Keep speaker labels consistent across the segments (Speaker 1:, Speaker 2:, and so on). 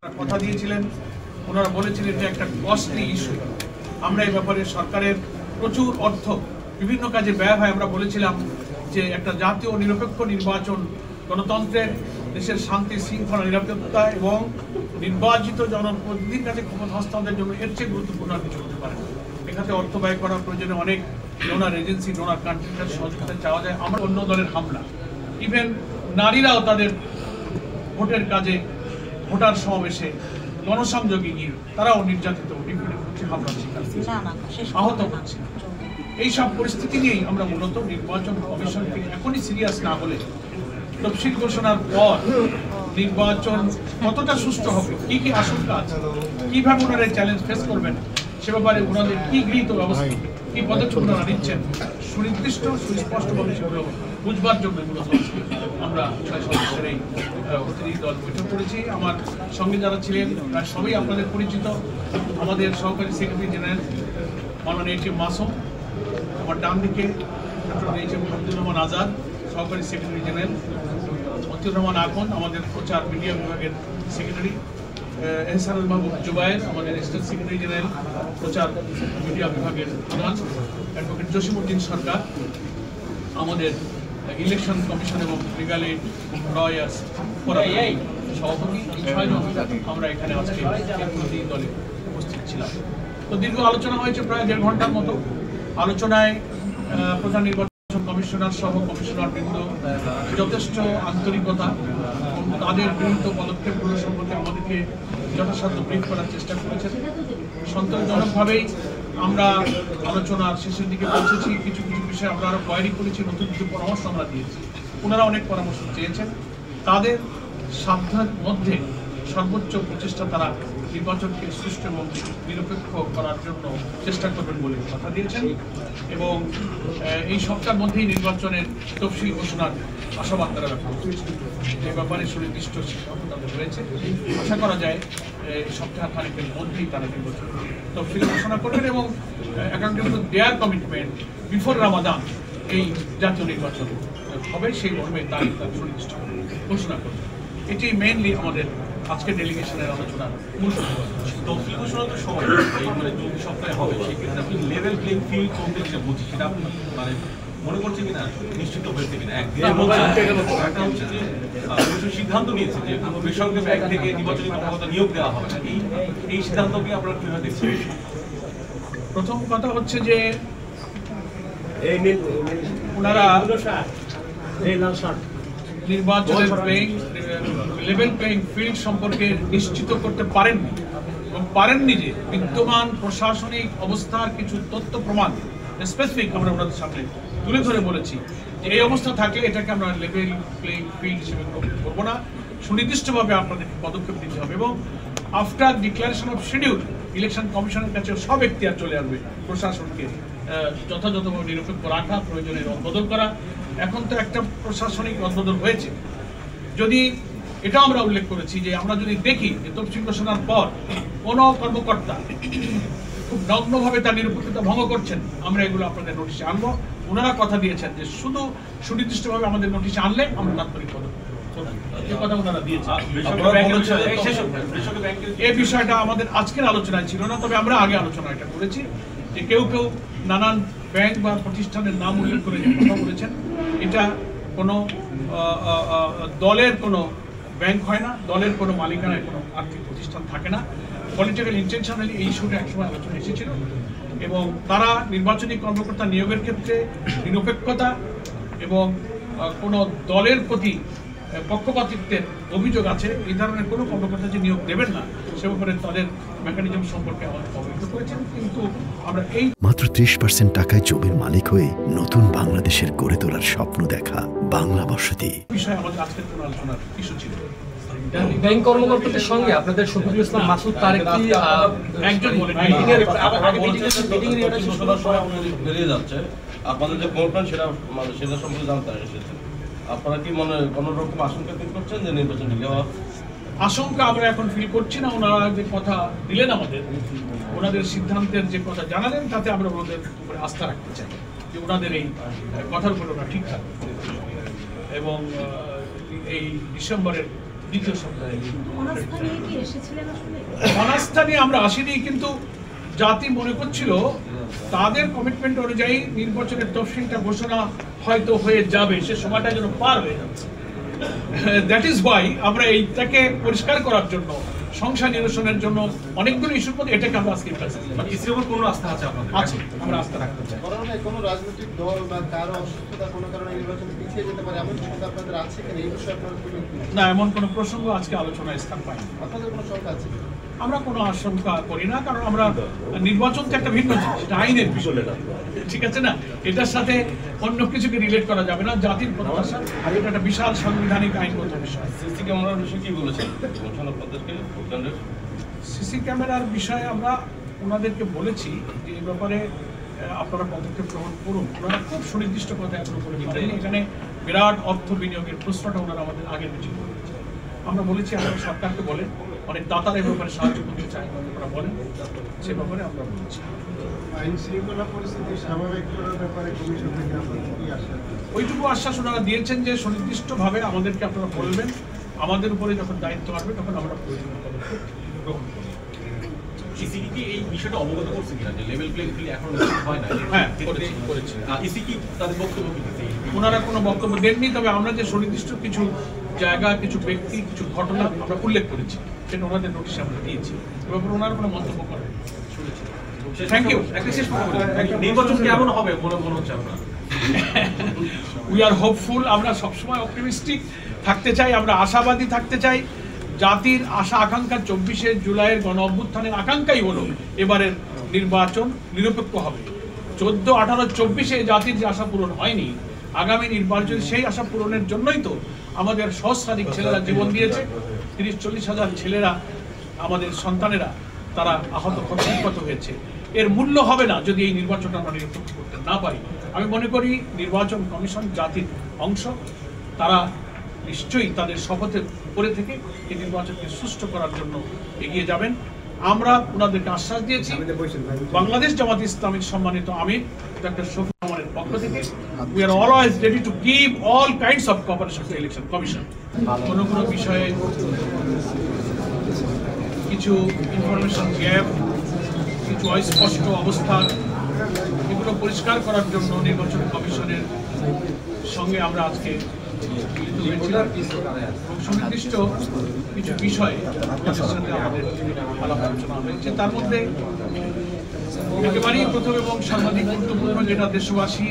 Speaker 1: কথা দিয়েছিলেন, ওনারা বলেছিলেন যে একটা কস্টলি ইস্যু, আমরা এই ব্যাপারে সরকারের প্রচুর অর্থ বিভিন্ন কাজে ব্যয় হয়। আমরা বলেছিলাম যে একটা জাতীয় নিরপেক্ষ নির্বাচন গণতন্ত্রের, দেশের শান্তি শৃঙ্খলা নিরাপত্তা এবং নির্বাচিত জনপ্রতিনিধির কাছে ক্ষমতা হস্তান্তরের জন্য এর চেয়ে গুরুত্বপূর্ণ আর কিছু হতে পারে। এখানে অর্থ ব্যয় করার প্রয়োজনে অনেক ডোনার এজেন্সি, ডোনার কান্ট্রির কাছে সহযোগিতা চাওয়া যায়। আমরা অন্য দলের হামলা, ইভেন নারীরাও তাদের ভোটের কাজে, ভোটার সমাবেশে, গণসংযোগে গিয়ে তারাও নির্যাতিত, হামলা শিকার, আহত হচ্ছে। এইসব পরিস্থিতি নিয়েই আমরা মূলত নির্বাচন কমিশনকে এখনই সিরিয়াস না হলে তফসিল ঘোষণার পর নির্বাচন কতটা সুষ্ঠু হবে, কি কি আশঙ্কা আছে, কিভাবে ওনারা চ্যালেঞ্জ ফেস করবেন, সে ব্যাপারে ওনাদের কি গৃহীত ব্যবস্থা, কি পদক্ষেপ ওনারা নিচ্ছেন, সুনির্দিষ্ট সুস্পষ্টভাবে সেগুলো বুঝবার জন্য আমরা 6 সদস্যের এই প্রতিনিধি দল বৈঠক করেছি। আমার সঙ্গে যারা ছিলেন প্রায় সবাই আপনাদের পরিচিত। আমাদের সহকারী সেক্রেটারি জেনারেল মাননীয় এইচ এম মাসুম, আমার ডান দিকে doctor H M Abdur Rahman Azad, সহকারী সেক্রেটারি জেনারেল, মতিউর রহমান আকন, আমাদের প্রচার মিডিয়া বিভাগের সেক্রেটারি, এহসানুল মাহবুব জুবায়ের, আমাদের অ্যাসিস্ট্যান্ট সেক্রেটারি জেনারেল প্রচার মিডিয়া বিভাগের প্রধান, অ্যাডভোকেট জসিমউদ্দিন সরকার, আমাদের ইলেকশন কমিশন এবং লিগাল এইড লয়ার্স সভাপতি, আমরা এখানে আজকে প্রতিনিধি দলে উপস্থিত ছিলাম। তো দীর্ঘ আলোচনা হয়েছে, প্রায় 1.5 ঘন্টার মতো। আলোচনায় প্রধান নির্বাচন কমিশনার সহ কমিশনার বৃন্দ যথেষ্ট আন্তরিকতা, তাদের গৃহীত পদক্ষেপগুলো সম্পর্কে আমাদেরকে যথাসাধ্য ব্রিফ করার চেষ্টা করেছেন। সন্তোষজনকভাবেই আমরা আলোচনার শেষের দিকে পৌঁছেছি। কিছু কিছু বিষয়ে আমরা আরও কোয়ারি করেছি, নতুন কিছু পরামর্শ আমরা দিয়েছি। ওনারা অনেক পরামর্শ চেয়েছেন, তাদের সাধ্যের মধ্যে সর্বোচ্চ প্রচেষ্টা তারা নির্বাচনকে সুষ্ঠু এবং নিরপেক্ষ করার জন্য চেষ্টা করবেন বলে কথা দিয়েছেন এবং এই সপ্তাহের মধ্যেই নির্বাচনের তফসিল ঘোষণার আশাবাদ তারা ব্যক্ত করেছেন। এই ব্যাপারে সুনির্দিষ্ট সিদ্ধান্ত তাদের রয়েছে। আশা করা যায় সপ্তাহখানেকের মধ্যেই তারা নির্বাচন তফসিল ঘোষণা করবেন এবং অ্যাকাউন্টেবল দেয়ার কমিটমেন্ট বিফোর রামাদান এই জাতীয় নির্বাচন হবে, সেই মর্মে তারিখ তার সুনির্দিষ্ট ঘোষণা করবে। এটি মেইনলি আমাদের আজকে ডেলিগেশনের আলোচনার মূল
Speaker 2: তফসিল ঘোষণা তো সময় মানে 2 সপ্তাহে হবে, সেক্ষেত্রে আপনি লেভেল প্লেইং ফিল্ড কোনটা যেটা বুঝি সেটা আপনি মানে মনে করছে কিনা, নিশ্চিত হয়েছে কিনা? একটা হচ্ছে যে সিদ্ধান্ত নিয়েছে যে কোনো বেসরকারি ব্যাংক থেকে নির্বাচনী কর্মকর্তা নিয়োগ দেওয়া হবে না, এই সিদ্ধান্তকে আপনারা কিভাবে দেখছেন?
Speaker 1: প্রথম কথা হচ্ছে যে ওনারা নির্বাচনের লেভেল প্লেইং ফিল্ড সম্পর্কে নিশ্চিত করতে পারেননি এবং পারেননি যে বিদ্যমান প্রশাসনিক অবস্থার কিছু তথ্য প্রমাণ স্পেসিফিক আমরা ওনাদের সামনে তুলে ধরে বলেছি যে এই অবস্থা থাকলে এটাকে আমরা লেভেল প্লেইং ফিল্ড হিসেবে করবো না, সুনির্দিষ্টভাবে আপনাদেরকে পদক্ষেপ নিতে হবে এবং after declaration of schedule election কমিশনের কাছে সব এখতিয়ার চলে আসবে প্রশাসনকে যথাযথভাবে নিরপেক্ষ রাখা, প্রয়োজনে রদবদল করা। এখন তো একটা প্রশাসনিক রদবদল হয়েছে। যদি এটা আমরা উল্লেখ করেছি যে আমরা যদি দেখি যে তফসিল ঘোষণার পর কোনো কর্মকর্তা খুব নগ্নভাবে তার নিরপেক্ষতা ভঙ্গ করছেন, আমরা এগুলো আপনাদের নোটিশে আনবো। ওনারা কথা দিয়েছেন যে শুধু সুনির্দিষ্টভাবে আমাদের নোটিশে আনলে আমরা তাৎক্ষণিক পদক্ষেপ, কথা ওনারা দিয়েছেন। এই বিষয়টা আমাদের আজকের আলোচনায় ছিল না, তবে আমরা আগে আলোচনা এটা করেছি যে কেউ কেউ নানান ব্যাংক বা প্রতিষ্ঠানের নাম উল্লেখ করে কথা বলেছেন। এটা কোনো দলের কোনো ব্যাংক হয় না, দলের কোনো মালিকানায় কোনো আর্থিক প্রতিষ্ঠান থাকে না। পলিটিক্যাল ইন্টেনশনালি এই ইস্যুটা একসময় আলোচনা এসেছিল এবং তারা নির্বাচনী কর্মকর্তা নিয়োগের ক্ষেত্রে নিরপেক্ষতা এবং কোনো দলের প্রতি পক্ষপাতিত্বের অভিযোগ আছে, এই ধরনের কোনো কর্মকর্তা যে নিয়োগ দেবেন না সে ব্যাপারে তাদের মেকানিজম সম্পর্কে আমাদের অবহিত করেছেন। কিন্তু আমরা এই
Speaker 3: মাত্র 30% টাকায় জমির মালিক হয়ে নতুন বাংলাদেশের গড়ে তোলার স্বপ্ন দেখা বাংলা বসতি
Speaker 1: বিষয়ে আমাদের আজকের কোনো আলোচনার ইস্যু ছিল।
Speaker 4: ব্যাংক কর্মকর্তাদের সঙ্গে আপনাদের শফিকুল ইসলাম মাসুদ তারেক
Speaker 2: একজন বেরিয়ে যাচ্ছে, আপনাদের যে কমিটমেন্ট সেটা সম্পর্কে জানতে এসেছে, আপনারা কি মনে কোনো রকম আশঙ্কা ফিল করছেন যে নির্বাচন ডিলে হওয়ার?
Speaker 1: আশঙ্কা আমরা এখন ফিল করছি না। ওনারা যে কথা দিলেন আমাদের, ওনাদের সিদ্ধান্তের যে কথা জানালেন, তাতে আমরা ওনাদের উপরে আস্থা রাখতে চাই যে ওনাদের এই কথার উপরে ওরা ঠিক থাকবে এবং এই ডিসেম্বরের দ্বিতীয় সপ্তাহে।
Speaker 5: অনাস্থা নিয়ে কি এসেছিলেন আসলে?
Speaker 1: অনাস্থা নিয়ে আমরা আসিনি, কিন্তু জাতি মনে করছিল তাদের কমিটমেন্ট অনুযায়ী নির্বাচনের তফসিলটা ঘোষণা হয়তো হয়ে যাবে, সে সময়টা যেন পার হয়ে যাচ্ছে। দ্যাট ইজ ওয়াই আমরা এইটাকে পরিষ্কার করার জন্য, সংশয় নিরসনের জন্য অনেকগুলো ইস্যুর মধ্যে এটাকে আমরা আজকে
Speaker 2: মানে ইসির উপর কোনো আস্থা আছে আপনাদের?
Speaker 1: আছে, আমরা আস্থা রাখতে চাই।
Speaker 6: কোনো রাজনৈতিক দল বা কারো অসুস্থতা কোনো কারণে নির্বাচন পিছিয়ে যেতে পারে এমন শঙ্কা আপনাদের আছে কিনা, এই বিষয়ে আপনারা
Speaker 1: না, এমন কোনো প্রসঙ্গ আজকে আলোচনায় স্থান পাইনি।
Speaker 6: আপনাদের কোনো শঙ্কা আছে?
Speaker 1: আমরা কোনো আশঙ্কা করি না, কারণ আমরা নির্বাচন তো একটা ভিন্ন জিনিস, এটা আইনের বিষয়, ঠিক আছে না, এটার সাথে অন্য কিছুকে রিলেট করা যাবে না। জাতির প্রত্যাশা, এটা একটা বিশাল সাংবিধানিক আইনগত বিষয়।
Speaker 2: সিসি ক্যামেরার বিষয়ে কি বলেছেন আপনাদেরকে ভোটদানের?
Speaker 1: সিসি ক্যামেরার বিষয়ে আমরা ওনাদেরকে বলেছি যে এই ব্যাপারে আপনারা পদক্ষেপ গ্রহণ করুন। ওনারা খুব সুনির্দিষ্ট কথা এখনো বলে পারেনি। এখানে বিরাট অর্থ বিনিয়োগের প্রশ্নটা ওনারা আমাদের আগের মিটিং করেছে। আমরা বলেছি আপনারা সরকারকে বলেন, অনেক দাতার এই ব্যাপারে সাহায্য করতে চাই, ওনারা বলেন, সে ব্যাপারে আমরা বলেছি।
Speaker 6: আইন শৃঙ্খলা পরিস্থিতি স্বাভাবিক করার ব্যাপারে কমিশন থেকে আপনাদের কি আশা?
Speaker 1: ওইটুকু আশ্বাস ওনারা দিয়েছেন যে সুনির্দিষ্টভাবে আমাদেরকে আপনারা বলবেন, আমাদের উপরে যখন দায়িত্ব আসবে তখন আমরা প্রয়োজনীয় পদক্ষেপ গ্রহণ করব।
Speaker 2: ইসি কি এই বিষয়টা অবগত করছে কিনা যে লেভেল প্লেইং ফিল্ড এখন হয় না?
Speaker 1: হ্যাঁ, করেছি।
Speaker 2: ইসি কি তাদের বক্তব্য কি দিচ্ছে?
Speaker 1: ওনারা কোনো বক্তব্য দেননি, তবে আমরা যে সুনির্দিষ্ট কিছু জায়গা, কিছু ব্যক্তি, কিছু ঘটনা আমরা উল্লেখ করেছি, সেটা ওনাদের নোটিশে আমরা দিয়েছি। এ ব্যাপারে ওনারা কোনো মন্তব্য করেন। Thank you. একটা শেষ কথা বলি,
Speaker 2: নির্বাচন কেমন হবে মনে হচ্ছে আপনার?
Speaker 1: We are hopeful. আমরা সবসময় অপটিমিস্টিক থাকতে চাই, আমরা আশাবাদী থাকতে চাই। জাতির আশা আকাঙ্ক্ষা 24শে জুলাইয়ের গণ অভ্যুত্থানের আকাঙ্ক্ষাই হলো এবারের নির্বাচন নিরপেক্ষ হবে। 14, 18, 24-এ জাতির যে আশা পূরণ হয়নি, আগামী নির্বাচন সেই আশা পূরণের জন্যই তো আমাদের সহস্রাধিক ছেলেরা জীবন দিয়েছে। 30-40 হাজার ছেলেরা, আমাদের সন্তানেরা, তারা আহত ক্ষত হয়েছে। এর মূল্য হবে না যদি এই নির্বাচনটা আমরা নিরপেক্ষ করতে না পারি। আমি মনে করি নির্বাচন কমিশন জাতির অংশ, তারা নিশ্চয়ই তাদের শপথের উপরে থেকে এই নির্বাচনকে সুষ্ঠু করার জন্য এগিয়ে যাবেন। আমরা ওনাদেরকে আশ্বাস দিয়েছি। বাংলাদেশ জামাত ইসলামীর সম্মানিত আমির ডক্টর শফিক রহমানের পক্ষ থেকে we are always ready to give all kinds of cooperation two election commission. কোনো কোনো বিষয়ে কিছু ইনফরমেশন গ্যাপ, কিছু অস্পষ্ট অবস্থা, এগুলো পরিষ্কার করার জন্য নির্বাচন কমিশনের সঙ্গে আমরা আজকে সুনির্দিষ্ট কিছু বিষয়ে আমাদের আলাপ আলোচনা হয়েছে। তার মধ্যে একেবারেই প্রথম এবং সর্বাধিক গুরুত্বপূর্ণ, যেটা দেশবাসী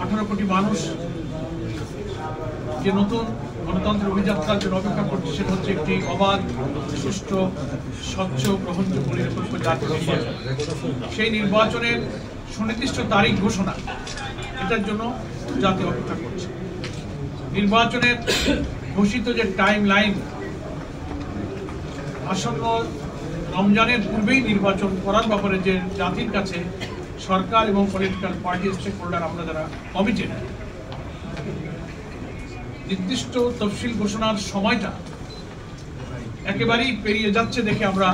Speaker 1: 18 কোটি মানুষ যে নতুন গণতন্ত্রের অভিযাত্রার জন্য অপেক্ষা করছে, সেটা হচ্ছে একটি অবাধ, সুষ্ঠু, স্বচ্ছ, গ্রহণযোগ্য, নিরপেক্ষ জাতীয় নির্বাচন। সেই নির্বাচনের সুনির্দিষ্ট তারিখ ঘোষণা, এটার জন্য জাতি অপেক্ষা করছে। নির্বাচনের ঘোষিত যে টাইম লাইন, আসন্ন রমজানের পূর্বেই নির্বাচন করার ব্যাপারে যে জাতির কাছে সরকার এবং পলিটিক্যাল পার্টি স্টেক হোল্ডার, আমরা যারা কমিটেড, নির্দিষ্ট তফসিল ঘোষণার সময়টা একেবারেই পেরিয়ে যাচ্ছে দেখে আমরা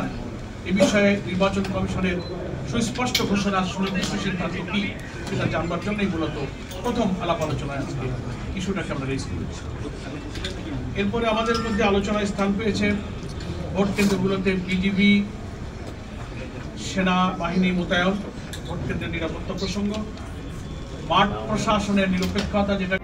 Speaker 1: এ বিষয়ে নির্বাচন কমিশনের সুস্পষ্ট ঘোষণার সুনির্দিষ্ট সিদ্ধান্ত কি সেটা জানবার জন্যই মূলত প্রথম আলাপ আলোচনায় আজকে ইস্যুটাকে আমরা রেজ করেছি। এরপরে আমাদের মধ্যে আলোচনায় স্থান পেয়েছে ভোট কেন্দ্রগুলোতে বিজিবি, সেনাবাহিনী মোতায়েন, ভোট কেন্দ্রের নিরাপত্তা প্রসঙ্গ, মাঠ প্রশাসনের নিরপেক্ষতা, যেটা